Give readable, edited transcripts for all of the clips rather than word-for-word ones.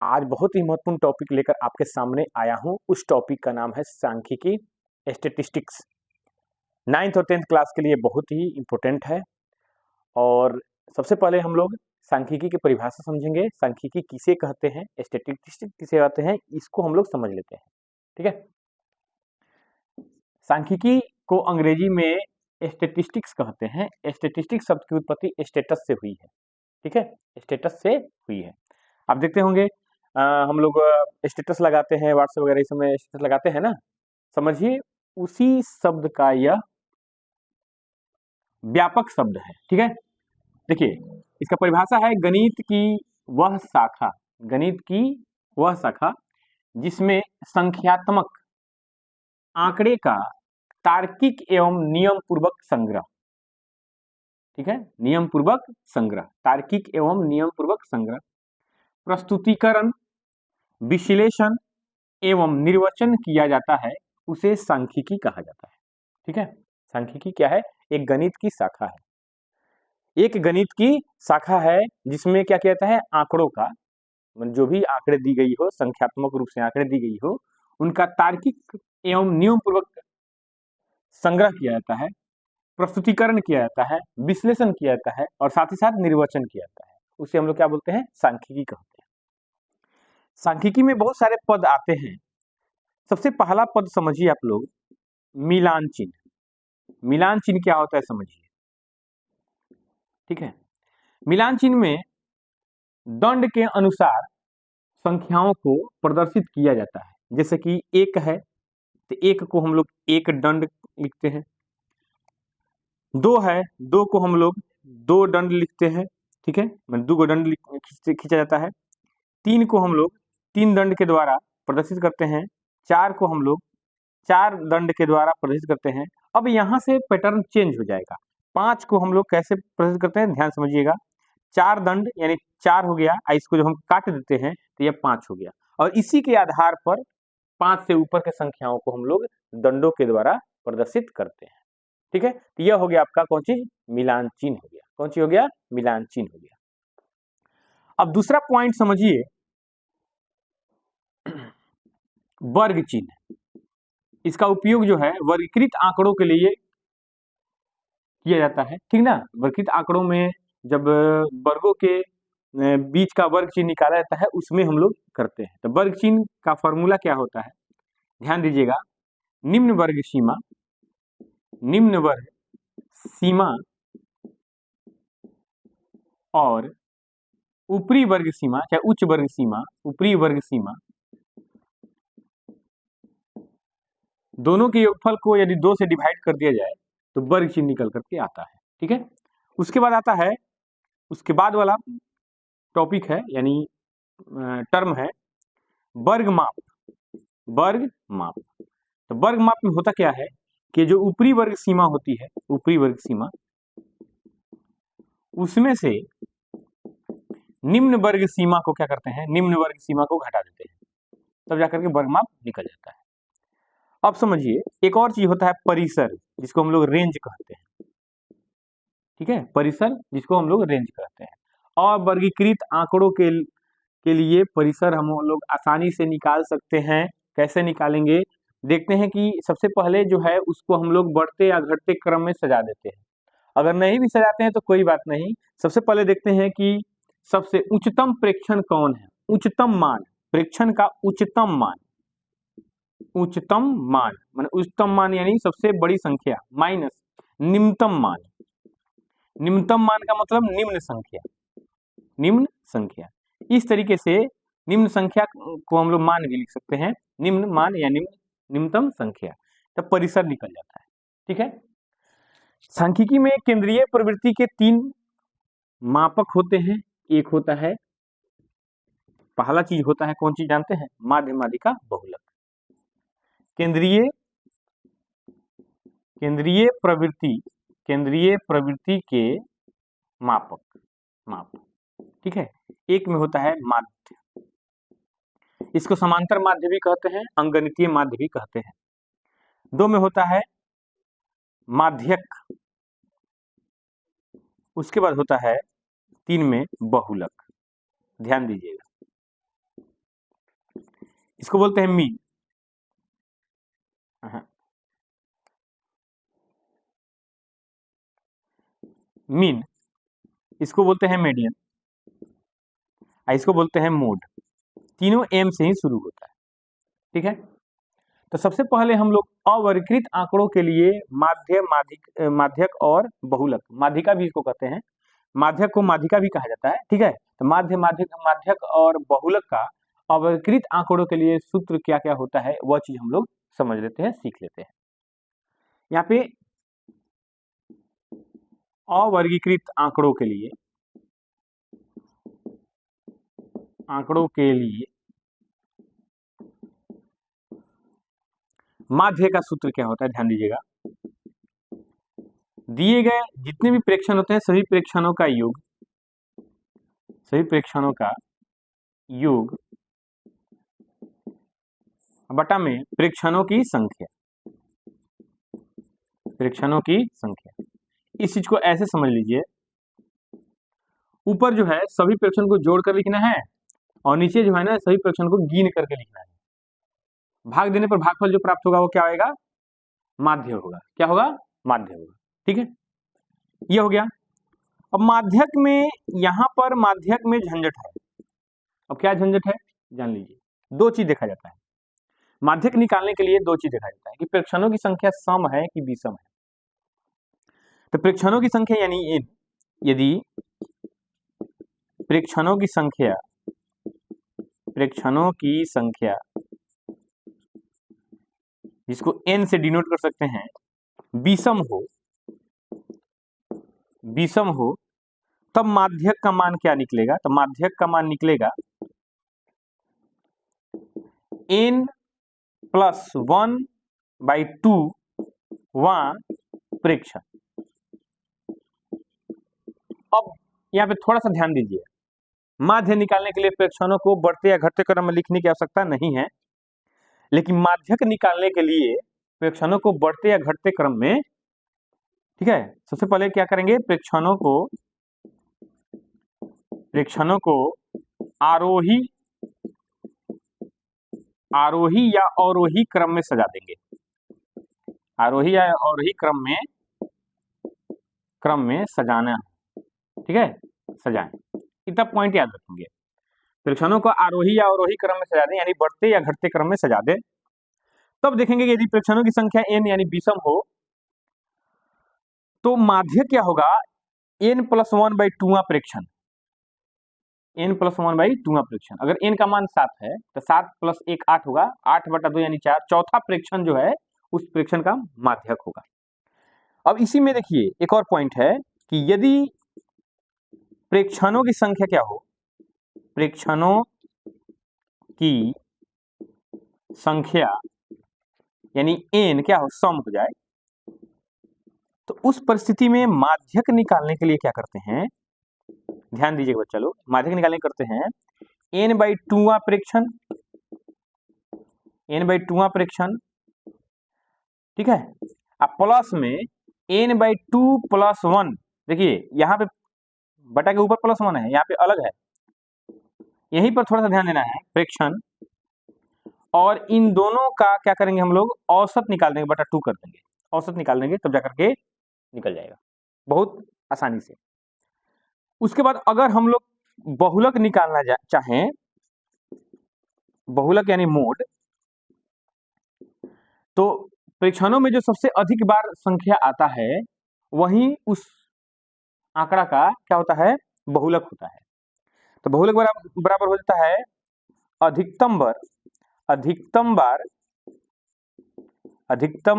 आज बहुत ही महत्वपूर्ण टॉपिक लेकर आपके सामने आया हूं। उस टॉपिक का नाम है सांख्यिकी, स्टैटिस्टिक्स। 9th और 10th क्लास के लिए बहुत ही इम्पोर्टेंट है। और सबसे पहले हम लोग सांख्यिकी की परिभाषा समझेंगे। सांख्यिकी किसे कहते हैं, स्टैटिस्टिक्स किसे कहते हैं, इसको हम लोग समझ लेते हैं। ठीक है। सांख्यिकी को अंग्रेजी में स्टैटिस्टिक्स कहते हैं। स्टैटिस्टिक्स शब्द की उत्पत्ति स्टेटस से हुई है। ठीक है, स्टेटस से हुई है। आप देखते होंगे हम लोग स्टेटस लगाते हैं, व्हाट्सएप वगैरह इस समय स्टेटस लगाते हैं ना। समझिए उसी शब्द का यह व्यापक शब्द है। ठीक है, देखिए इसका परिभाषा है गणित की वह शाखा, गणित की वह शाखा जिसमें संख्यात्मक आंकड़े का तार्किक एवं नियम पूर्वक संग्रह। ठीक है, नियम पूर्वक संग्रह, तार्किक एवं नियम पूर्वक संग्रह, प्रस्तुतिकरण, विश्लेषण एवं निर्वचन किया जाता है, उसे सांख्यिकी कहा जाता है। ठीक है, सांख्यिकी क्या है? एक गणित की शाखा है। एक गणित की शाखा है जिसमें क्या किया जाता है, आंकड़ों का, जो भी आंकड़े दी गई हो, संख्यात्मक रूप से आंकड़े दी गई हो, उनका तार्किक एवं नियम पूर्वक संग्रह किया जाता है, प्रस्तुतिकरण किया जाता है, विश्लेषण किया जाता है और साथ ही साथ निर्वचन किया जाता है। उसे हम लोग क्या बोलते हैं? सांख्यिकी कहते हैं। सांख्यिकी में बहुत सारे पद आते हैं। सबसे पहला पद समझिए आप लोग, मिलान चिन्ह। मिलान चिन्ह क्या होता है समझिए। ठीक है, मिलान चिन्ह में दंड के अनुसार संख्याओं को प्रदर्शित किया जाता है। जैसे कि एक है तो एक को हम लोग एक दंड लिखते हैं, दो है, दो को हम लोग दो दंड लिखते हैं। ठीक है, मतलब दो दंड खींचा जाता है। तीन को हम लोग तीन दंड के द्वारा प्रदर्शित करते हैं। चार को हम लोग चार दंड के द्वारा प्रदर्शित करते हैं। अब यहाँ से पैटर्न चेंज हो जाएगा। पांच को हम लोग कैसे प्रदर्शित करते हैं, ध्यान समझिएगा। चार दंड यानी चार हो गया, इसको जब हम काट देते हैं तो यह पांच हो गया। और इसी के आधार पर पांच से ऊपर के संख्याओं को हम लोग दंडों के द्वारा प्रदर्शित करते हैं। ठीक है, तो यह हो गया आपका कौन चीज? मिलान चिन्ह हो गया। कौन सी हो गया? मिलान चिन्ह हो गया। अब दूसरा पॉइंट समझिए, वर्ग चिन्ह। इसका उपयोग जो है वर्गीकृत आंकड़ों के लिए किया जाता है। ठीक ना, वर्गीकृत आंकड़ों में जब वर्गों के बीच का वर्ग चिन्ह निकाला जाता है, उसमें हम लोग करते हैं। तो वर्ग चिन्ह का फॉर्मूला क्या होता है, ध्यान दीजिएगा। निम्न वर्ग सीमा, निम्न वर्ग सीमा और ऊपरी वर्ग सीमा, चाहे उच्च वर्ग सीमा, ऊपरी वर्ग सीमा, दोनों के योगफल को यदि 2 से डिवाइड कर दिया जाए तो वर्ग चिन्ह निकल करके आता है। ठीक है, उसके बाद आता है, उसके बाद वाला टॉपिक है यानी टर्म है वर्ग माप। वर्ग माप, तो वर्ग माप में होता क्या है कि जो ऊपरी वर्ग सीमा होती है, ऊपरी वर्ग सीमा, उसमें से निम्न वर्ग सीमा को क्या करते हैं, निम्न वर्ग सीमा को घटा देते हैं, तब जाकर के वर्ग माप निकल जाता है। अब समझिए एक और चीज होता है परिसर, जिसको हम लोग रेंज कहते हैं। ठीक है, परिसर जिसको हम लोग रेंज कहते हैं। और वर्गीकृत आंकड़ों के लिए परिसर हम लोग आसानी से निकाल सकते हैं। कैसे निकालेंगे, देखते हैं कि सबसे पहले जो है उसको हम लोग बढ़ते या घटते क्रम में सजा देते हैं। अगर नहीं भी सजाते हैं तो कोई बात नहीं। सबसे पहले देखते हैं कि सबसे उच्चतम प्रेक्षण कौन है, उच्चतम मान, प्रेक्षण का उच्चतम मान, उच्चतम मान माने उच्चतम मान यानी सबसे बड़ी संख्या, माइनस निम्नतम मान। निम्नतम मान का मतलब निम्न संख्या, निम्न संख्या। इस तरीके से निम्न संख्या को हम लोग मान भी लिख सकते हैं, निम्न मान या निम्नतम संख्या, तब परिसर निकल जाता है। ठीक है, सांख्यिकी में केंद्रीय प्रवृत्ति के 3 मापक होते हैं। एक होता है, पहला चीज होता है कौन चीज जानते हैं? माध्य माध्यिका बहुलक। केंद्रीय केंद्रीय प्रवृत्ति, केंद्रीय प्रवृत्ति के मापक, माप। ठीक है, एक में होता है माध्य, इसको समांतर माध्य भी कहते हैं, अंगगणितीय माध्य भी कहते हैं। दो में होता है माध्यक, उसके बाद होता है 3 में बहुलक। ध्यान दीजिएगा, इसको बोलते हैं मीन। मीन, इसको बोलते हैं मीडियन, इसको बोलते हैं मोड। तीनों एम से ही शुरू होता है। ठीक है, तो सबसे पहले हम लोग अवर्गीकृत आंकड़ों के लिए माध्य, माध्यक और बहुलक, माध्यिका भी इसको कहते हैं, माध्यक को माध्यिका भी कहा जाता है। ठीक है, तो माध्य, माध्यक और बहुलक का अवर्गीकृत आंकड़ों के लिए सूत्र क्या क्या होता है वह चीज हम लोग समझ लेते हैं, सीख लेते हैं। यहाँ पे अवर्गीकृत आंकड़ों के लिए माध्य का सूत्र क्या होता है, ध्यान दीजिएगा। दिए गए जितने भी प्रेक्षण होते हैं सभी प्रेक्षणों का योग बटा में प्रेक्षणों की संख्या। इस चीज को ऐसे समझ लीजिए, ऊपर जो है सभी प्रेक्षण को जोड़कर लिखना है और नीचे जो है ना सभी प्रेक्षण को गिन करके लिखना है। भाग देने पर भागफल जो प्राप्त होगा वो क्या आएगा, माध्य होगा। क्या होगा, माध्य होगा। ठीक है, ये हो गया। अब माध्यक में, यहां पर माध्यक में झंझट है। अब क्या झंझट है जान लीजिए। दो चीज देखा जाता है माध्यक निकालने के लिए, दो चीज देखा जाता है कि प्रेक्षणों की संख्या सम है कि विषम है। तो प्रेक्षणों की संख्या यानी n, यदि प्रेक्षणों की संख्या जिसको n से डिनोट कर सकते हैं विषम हो तब माध्यक का मान क्या निकलेगा, तो माध्यक का मान निकलेगा n प्लस 1/2 प्रेक्षण। अब यहाँ पे थोड़ा सा ध्यान दीजिए, माध्य निकालने के लिए प्रेक्षणों को बढ़ते या घटते क्रम में लिखने की आवश्यकता नहीं है, लेकिन माध्यक निकालने के लिए प्रेक्षणों को बढ़ते या घटते क्रम में, ठीक है, सबसे पहले क्या करेंगे, प्रेक्षणों को आरोही या अवरोही क्रम में सजा देंगे। आरोही या अवरोही क्रम में सजाना, ठीक है, सजाएं। इतना पॉइंट याद रखेंगे। प्रेक्षणों को आरोही या अवरोही क्रम में सजा दें, यानी बढ़ते या घटते क्रम में सजा दें। तब देखेंगे कि यदि प्रेक्षणों की संख्या n यानी विषम हो तो माध्य क्या होगा, n प्लस 1/2 प्रेक्षण। n प्लस 1/2 प्रेक्षण। अगर n का मान 7 है तो 7 प्लस 1 8 होगा, 8/2 यानी 4, चौथा प्रेक्षण जो है उस प्रेक्षण का माध्यक होगा। अब इसी में देखिए एक और पॉइंट है कि यदि प्रेक्षणों की संख्या क्या हो, प्रेक्षणों की संख्या यानी n क्या हो, सम हो जाए, तो उस परिस्थिति में माध्यक निकालने के लिए क्या करते हैं, ध्यान दीजिएगा बच्चा लोग। माध्यक निकालने करते हैं n/2 प्रेक्षण, ठीक है, अब प्लस में n/2 प्लस 1। देखिए यहाँ पे बटा के ऊपर प्लस 1 है, यहाँ पे अलग है, यहीं पर थोड़ा सा ध्यान देना है। प्रेक्षण और इन दोनों का क्या करेंगे हम लोग, औसत निकाल देंगे, बटा 2 कर देंगे, औसत निकाल देंगे, तब जाकर के निकल जाएगा बहुत आसानी से। उसके बाद अगर हम लोग बहुलक निकालना चाहें, बहुलक यानी मोड, तो प्रेक्षणों में जो सबसे अधिक बार संख्या आता है वही उस आंकड़ा का क्या होता है, बहुलक होता है। तो बहुलक बराबर हो जाता है अधिकतम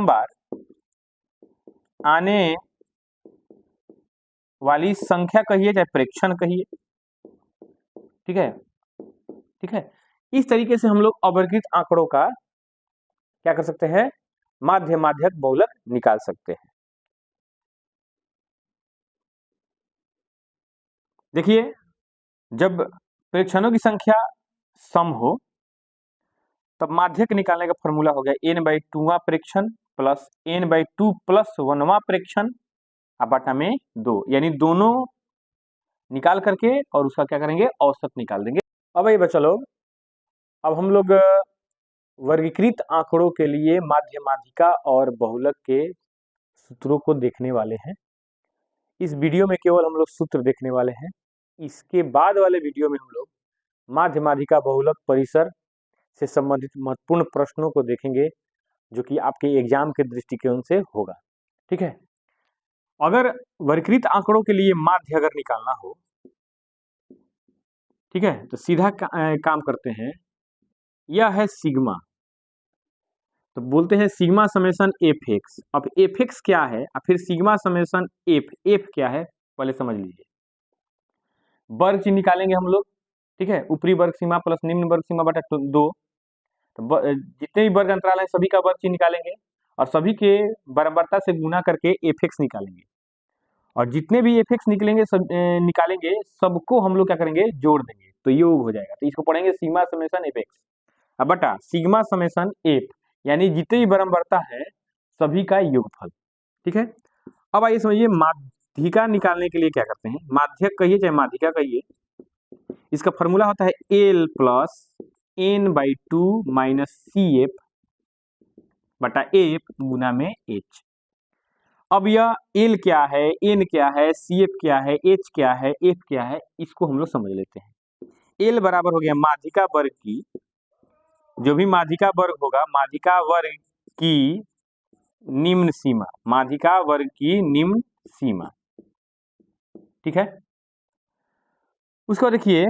बार आने वाली संख्या कहिए चाहे प्रेक्षण कहिए, ठीक है। इस तरीके से हम लोग अवर्गीकृत आंकड़ों का क्या कर सकते हैं, माध्य, माध्यक, बहुलक निकाल सकते हैं। देखिए जब प्रेक्षणों की संख्या सम हो तब माध्यक निकालने का फॉर्मूला हो गया n/2 प्रेक्षण प्लस n/2 प्लस 1 प्रेक्षण बटा में 2, यानी दोनों निकाल करके और उसका क्या करेंगे, औसत निकाल देंगे। अब ये बच्चा लोग, अब हम लोग वर्गीकृत आंकड़ों के लिए माध्य, माध्यिका और बहुलक के सूत्रों को देखने वाले हैं। इस वीडियो में केवल हम लोग सूत्र देखने वाले हैं। इसके बाद वाले वीडियो में हम लोग माध्य, माध्यिका, बहुलक, परिसर से संबंधित महत्वपूर्ण प्रश्नों को देखेंगे, जो कि आपके एग्जाम के दृष्टिकोण से होगा। ठीक है, अगर वर्गीकृत आंकड़ों के लिए माध्य अगर निकालना हो, ठीक है, तो सीधा काम करते हैं। यह है सिग्मा, तो बोलते हैं सिग्मा समेशन एफ एक्स। अब एफ एक्स क्या है और फिर सिग्मा समेशन एफ क्या है, पहले समझ लीजिए। वर्ग चिन्ह निकालेंगे हम लोग, ठीक है, ऊपरी वर्ग सीमा प्लस निम्न वर्ग सीमा बटा 2। तो जितने भी वर्ग अंतराल हैं सभी का वर्ग चिन्ह निकालेंगे और सभी के बराबरता से गुना करके एफ एक्स निकालेंगे, और जितने भी एफ एक्स निकलेंगे निकालेंगे सबको हम लोग क्या करेंगे, जोड़ देंगे, तो योग हो जाएगा। तो इसको पढ़ेंगे सिग्मा समेशन एफ एक्स अब बटा सिग्मा समेशन एफ, यानी जितने भी बराबरता है सभी का योगफल। ठीक है, अब आइए समझिए माध्यिका निकालने के लिए क्या करते हैं। माध्यक कहिए चाहे माध्यिका कहिए, इसका फॉर्मूला होता है L plus N by 2 minus C F बटा एफ गुना में एच। अब यह एल क्या है, एन क्या है, सी एफ क्या है, एच क्या है, एफ क्या है, इसको हम लोग समझ लेते हैं। एल बराबर हो गया माध्यिका वर्ग की, जो भी माध्यिका वर्ग होगा, माध्यिका वर्ग की निम्न सीमा, माध्यिका वर्ग की निम्न सीमा। ठीक है, उसको देखिए,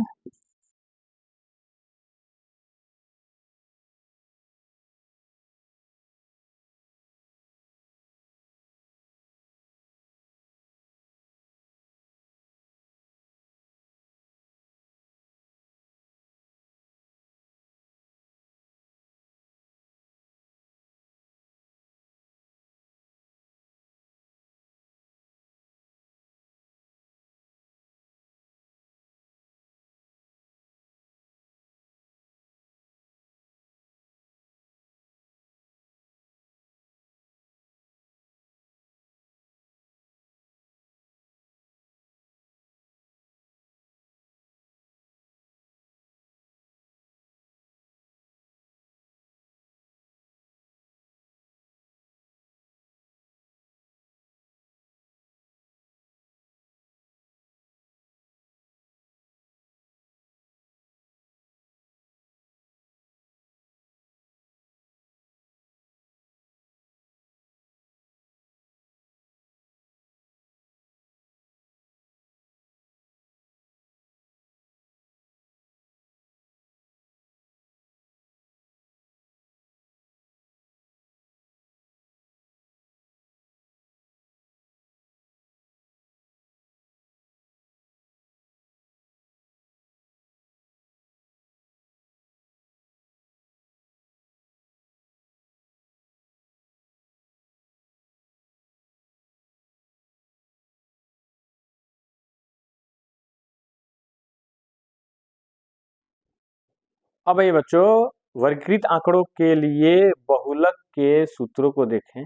अब ये बच्चों वर्गीकृत आंकड़ों के लिए बहुलक के सूत्रों को देखें।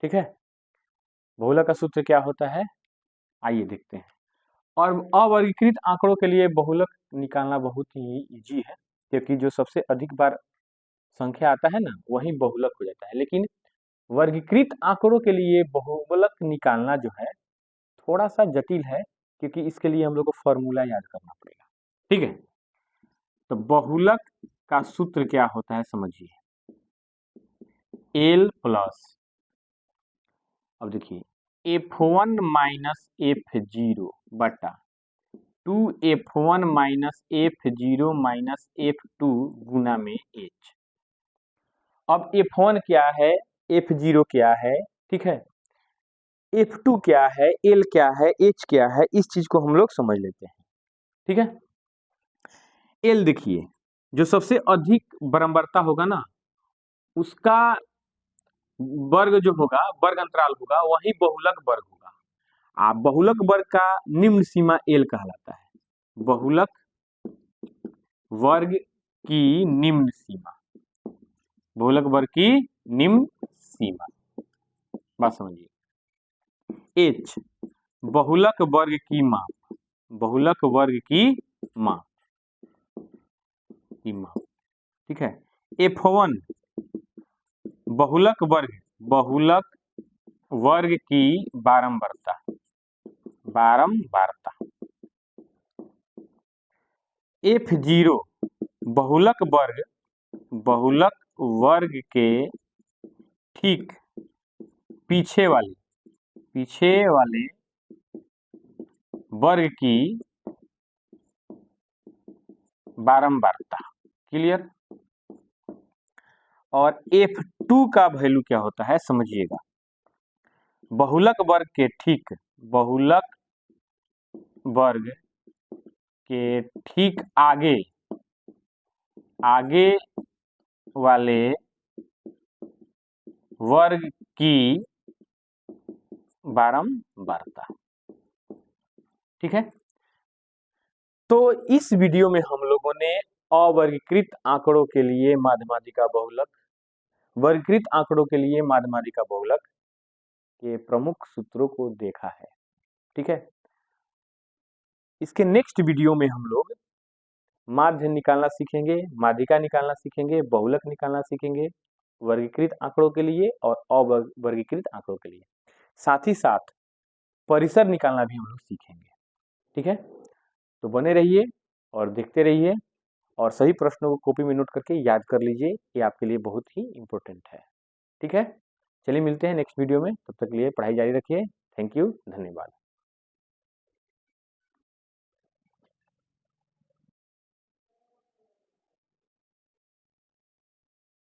ठीक है, बहुलक का सूत्र क्या होता है, आइए देखते हैं। और अवर्गीकृत आंकड़ों के लिए बहुलक निकालना बहुत ही इजी है, क्योंकि जो सबसे अधिक बार संख्या आता है ना वही बहुलक हो जाता है। लेकिन वर्गीकृत आंकड़ों के लिए बहुलक निकालना जो है थोड़ा सा जटिल है, क्योंकि इसके लिए हम लोग को फॉर्मूला याद करना पड़ेगा। ठीक है, तो बहुलक का सूत्र क्या होता है समझिए, एल प्लस, अब देखिए F1 माइनस F0 बटा 2F1 minus F0 minus F2 गुना में H। अब F1 क्या है, F0 क्या है, ठीक है, F2 क्या है, L क्या है, H क्या है, इस चीज को हम लोग समझ लेते हैं। ठीक है, L देखिए, जो सबसे अधिक बराबरता होगा ना उसका वर्ग जो होगा, वर्ग अंतराल होगा, वही बहुलक वर्ग होगा। आप बहुलक वर्ग का निम्न सीमा एल कहलाता है। बहुलक वर्ग की निम्न सीमा, बहुलक वर्ग की निम्न सीमा, बात समझिए। एच बहुलक वर्ग की माप, बहुलक वर्ग की माप, ठीक है। F1 बहुलक वर्ग की बारंबारता F0 बहुलक वर्ग के ठीक पीछे वाले वर्ग की बारंबारता। क्लियर। और F2 का वैल्यू क्या होता है समझिएगा। बहुलक वर्ग के ठीक आगे वाले वर्ग की बारंबारता। ठीक है। तो इस वीडियो में हम लोगों ने अवर्गीकृत आंकड़ों के लिए माध्यमादिका बहुलक, वर्गीकृत आंकड़ों के लिए माध्यमादिका बहुलक के प्रमुख सूत्रों को देखा है। ठीक है। इसके नेक्स्ट वीडियो में हम लोग माध्य निकालना सीखेंगे, माध्यिका निकालना सीखेंगे, बहुलक निकालना सीखेंगे वर्गीकृत आंकड़ों के लिए और अवर्गीकृत आंकड़ों के लिए। साथ ही साथ परिसर निकालना भी हम लोग सीखेंगे। ठीक है। तो बने रहिए और देखते रहिए और सभी प्रश्नों को कॉपी में नोट करके याद कर लीजिए, ये आपके लिए बहुत ही इंपॉर्टेंट है। ठीक है। चलिए मिलते हैं नेक्स्ट वीडियो में, तब तक के लिए पढ़ाई जारी रखिए। थैंक यू, धन्यवाद।